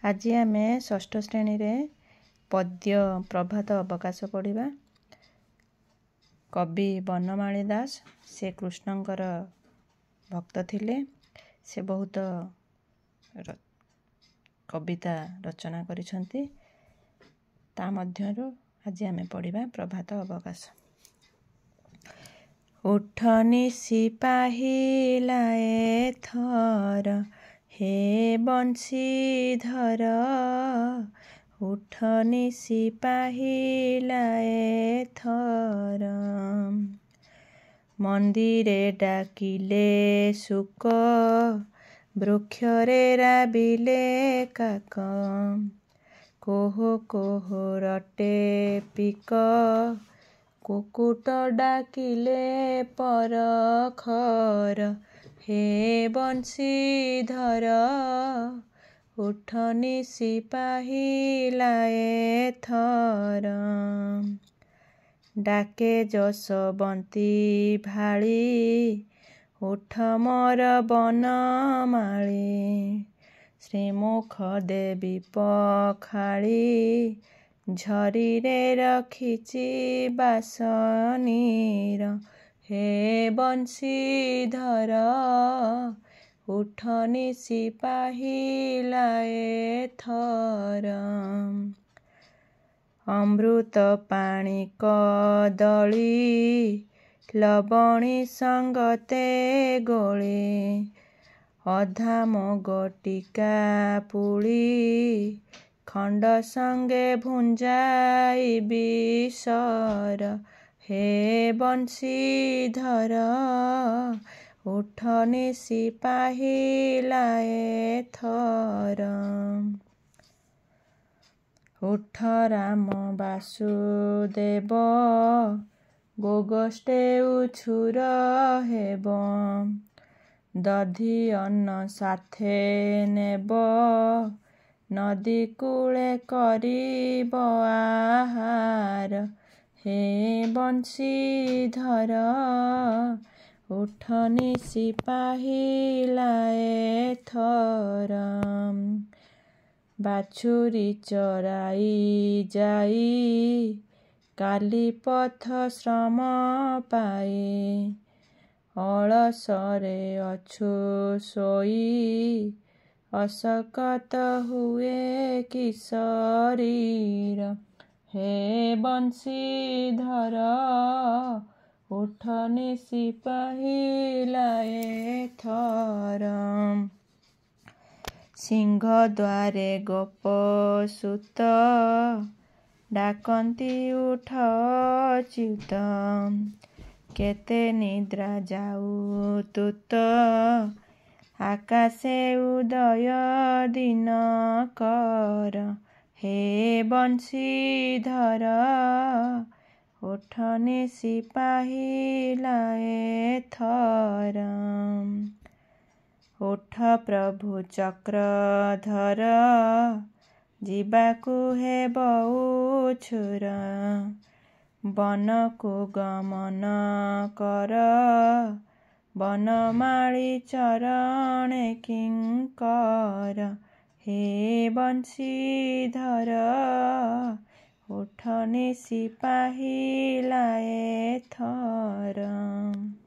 आज आमे षष्ठ श्रेणी रे पद्य प्रभात अवकाश पढ़ा। कवि बनमाली दास से कृष्णंकर भक्त थिले। से बहुत कविता रचना करिसंती। ता मध्यरु आज आमे पढ़ा प्रभात अवकाश। उठनी सिपाहिलाए थर हे बंशीधर, उठनी सिपाहिलाए थर। मंदिरे डाकिले सुक, वृक्षरे राबिले काक। कोह कोह रटे पिक, कुकुट डाकिले परखर। हे बंशीधर, उठनी सिपाहिलाए थर। डाके जसवंती भाली, उठ मोर बनमाली। श्रीमुख देवी पखाली, झरीरे रखिची बासनीर। हे बंशीधर, उठनी सिपाहिलाए थर। अमृत पाणी कदली, लवणी संगते गोली। अधाम गटिका पुली, खंड संगे भुंजाई बिसर। हे बंशीधर, उठनी सिपाहिलाए थर। उठ राम वासुदेव, गोगोष्ठे उछुर हेब। दधि अन्न साथे नेब, नदी कूले करिब आहार। हे बंशीधर, उठनी सिपाहिलाए थर। बाछुरी चराई जाई, काली पथ श्रम पाई। अलसरे अछु सोई, अशकत हुए कि शरीर। हे बंशीधर, उठनी सिपाहिलाए थर। सिंह द्वारे गोपसुत, डाकंती उठ अच्युत। केते निद्रा जाऊ तुत, आकाशे उदय दिनकर। हे बंशीधर, उठनी सिपाहिलाए थर। उठ प्रभु चक्रधर, जीवाकु हेब उछुर। बनकु गमन कर, बनमाली चरणे किंकर। हे बंशीधर, उठनी सिपाहिलाए थर।